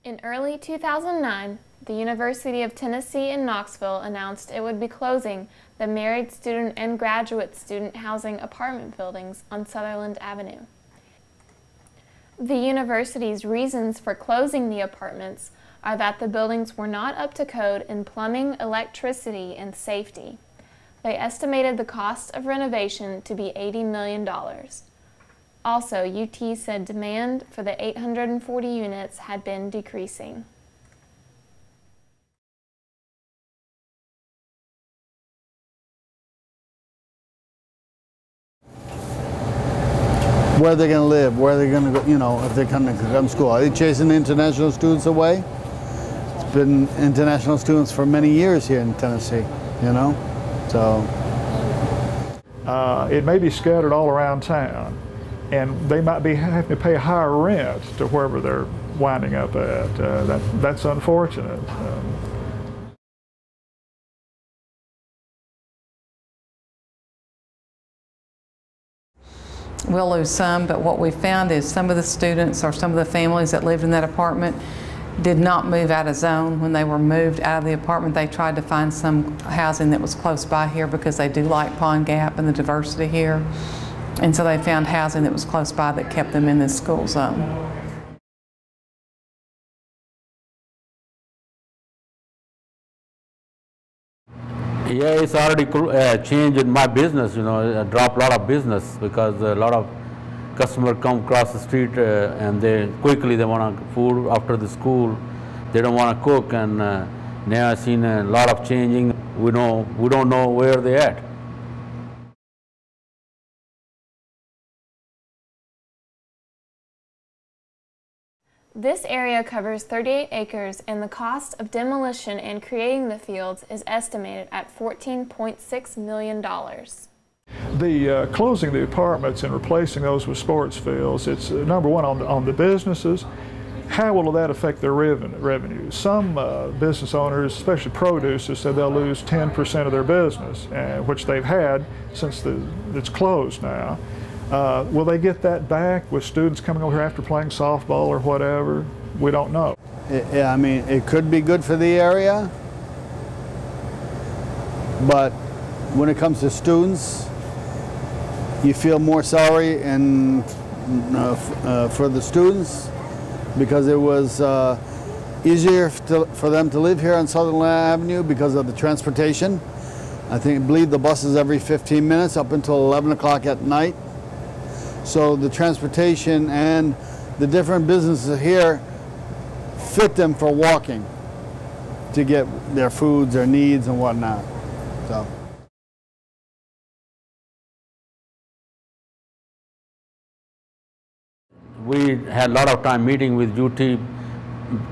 In early 2009, the University of Tennessee in Knoxville announced it would be closing the married student and graduate student housing apartment buildings on Sutherland Avenue. The university's reasons for closing the apartments are that the buildings were not up to code in plumbing, electricity, and safety. They estimated the cost of renovation to be $80 million. Also, UT said demand for the 840 units had been decreasing. Where are they going to live? Where are they going to go, you know, if they're coming to come to school? Are they chasing international students away? It's been international students for many years here in Tennessee, you know, so. It may be scattered all around town, and they might be having to pay a higher rent to wherever they're winding up at. That's unfortunate. We'll lose some, but what we found is some of the students or some of the families that lived in that apartment did not move out of zone. When they were moved out of the apartment, they tried to find some housing that was close by here because they do like Pond Gap and the diversity here. And so they found housing that was close by that kept them in this school zone. Yeah, it's already changed in my business, you know, I dropped a lot of business because a lot of customers come across the street and they want food after the school. They don't want to cook, and now I've seen a lot of changing. We don't know where they're at. This area covers 38 acres, and the cost of demolition and creating the fields is estimated at $14.6 million. The closing the apartments and replacing those with sports fields, it's number one on the businesses. How will that affect their revenue? Some business owners, especially producers, said they'll lose 10% of their business, which they've had since it's closed now. Will they get that back with students coming over here after playing softball or whatever? We don't know. Yeah, I mean, it could be good for the area, but when it comes to students, you feel more sorry and for the students because it was easier for them to live here on Sutherland Avenue because of the transportation. I believe the bus is every 15 minutes up until 11 o'clock at night. So the transportation and the different businesses here fit them for walking to get their foods, their needs, and whatnot. So. We had a lot of time meeting with UT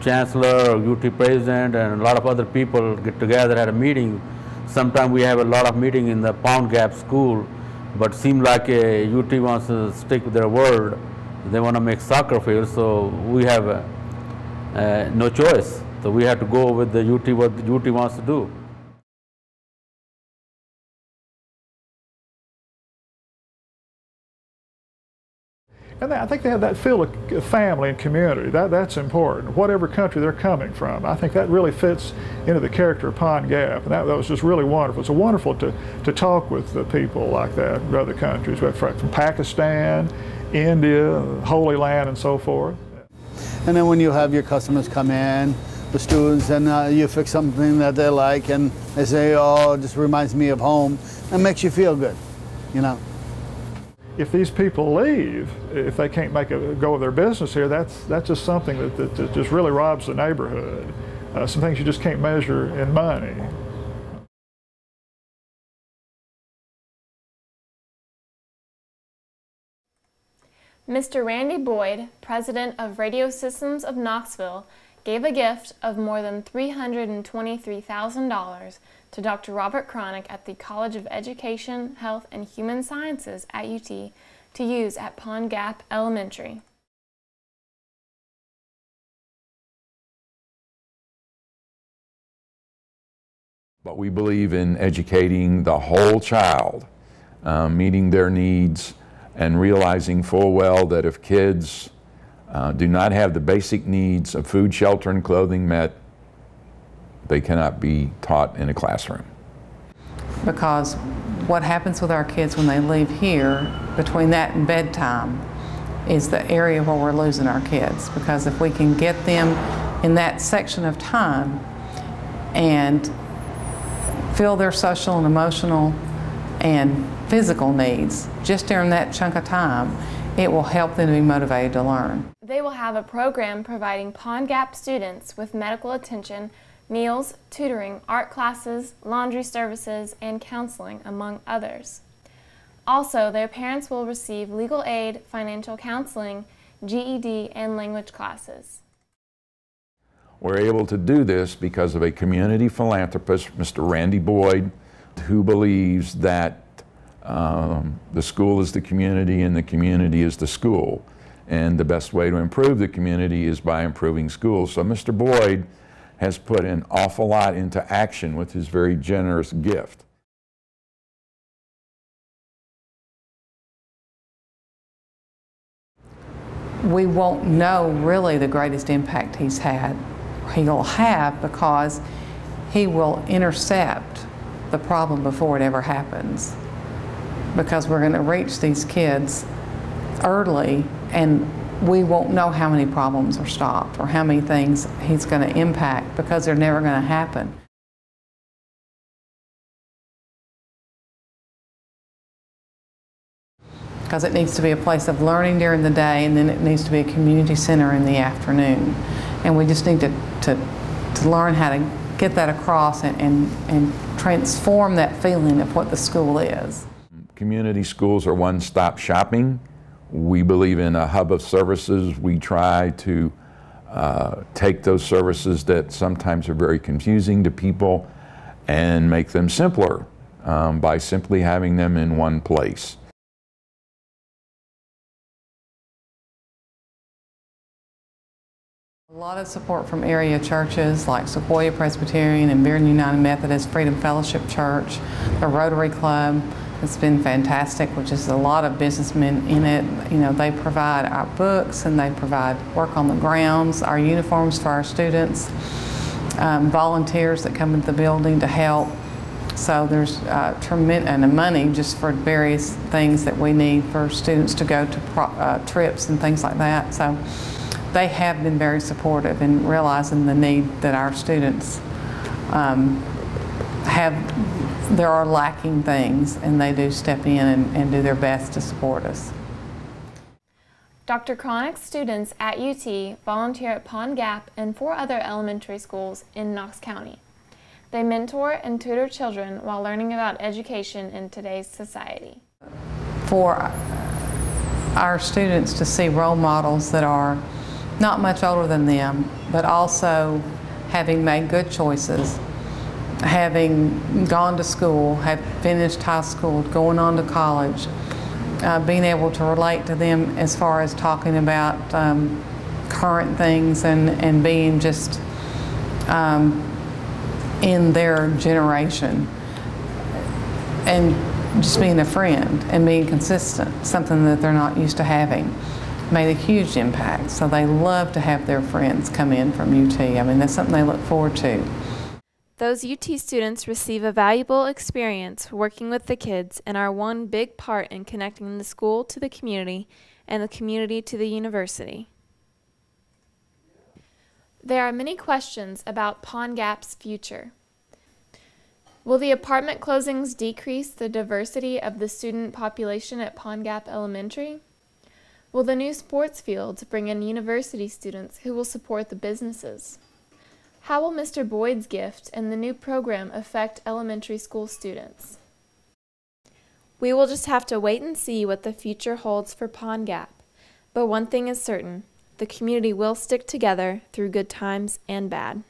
Chancellor, UT President, and a lot of other people get together at a meeting. Sometimes we have a lot of meeting in the Pond Gap School, but it seems like UT wants to stick with their word. They want to make soccer fields, so we have no choice. So we have to go with the UT, what the UT wants to do. And I think they have that feel of family and community. That's important. Whatever country they're coming from, I think that really fits into the character of Pond Gap. And that was just really wonderful. It's wonderful to talk with the people like that in other countries, from Pakistan, India, Holy Land, and so forth. And then when you have your customers come in, the students, and you fix something that they like, and they say, oh, it just reminds me of home, and makes you feel good, you know. If these people leave, if they can't make a go of their business here, that's just something that just really robs the neighborhood. Some things you just can't measure in money. Mr. Randy Boyd, president of Radio Systems of Knoxville, gave a gift of more than $323,000 to Dr. Robert Cronick at the College of Education, Health, and Human Sciences at UT to use at Pond Gap Elementary. But we believe in educating the whole child, meeting their needs, and realizing full well that if kids do not have the basic needs of food, shelter, and clothing met, they cannot be taught in a classroom. Because what happens with our kids when they leave here, between that and bedtime, is the area where we're losing our kids. Because if we can get them in that section of time and fill their social and emotional and physical needs just during that chunk of time, it will help them to be motivated to learn. They will have a program providing Pond Gap students with medical attention, meals, tutoring, art classes, laundry services, and counseling, among others. Also, their parents will receive legal aid, financial counseling, GED, and language classes. We're able to do this because of a community philanthropist, Mr. Randy Boyd, who believes that the school is the community and the community is the school. And the best way to improve the community is by improving schools. So Mr. Boyd has put an awful lot into action with his very generous gift. We won't know really the greatest impact he'll have, because he will intercept the problem before it ever happens. Because we're going to reach these kids early, and we won't know how many problems are stopped or how many things he's going to impact, because they're never going to happen. Because it needs to be a place of learning during the day, and then it needs to be a community center in the afternoon. And we just need to learn how to get that across and transform that feeling of what the school is. Community schools are one-stop shopping. We believe in a hub of services. We try to take those services that sometimes are very confusing to people and make them simpler by simply having them in one place. A lot of support from area churches like Sequoia Presbyterian and Bearden United Methodist, Freedom Fellowship Church, the Rotary Club. It's been fantastic, which is a lot of businessmen in it. You know, they provide our books and they provide work on the grounds, our uniforms for our students, volunteers that come into the building to help. So there's tremendous and money just for various things that we need for students to go to trips and things like that. So they have been very supportive in realizing the need that our students there are lacking things, and they do step in and do their best to support us. Dr. Cronick's students at UT volunteer at Pond Gap and 4 other elementary schools in Knox County. They mentor and tutor children while learning about education in today's society. For our students to see role models that are not much older than them, but also having made good choices, having gone to school, have finished high school, going on to college, being able to relate to them as far as talking about current things and being just in their generation, and just being a friend and being consistent, something that they're not used to having, made a huge impact. So they love to have their friends come in from UT. I mean, that's something they look forward to. Those UT students receive a valuable experience working with the kids and are one big part in connecting the school to the community and the community to the university. There are many questions about Pond Gap's future. Will the apartment closings decrease the diversity of the student population at Pond Gap Elementary? Will the new sports fields bring in university students who will support the businesses? How will Mr. Boyd's gift and the new program affect elementary school students? We will just have to wait and see what the future holds for Pond Gap. But one thing is certain, the community will stick together through good times and bad.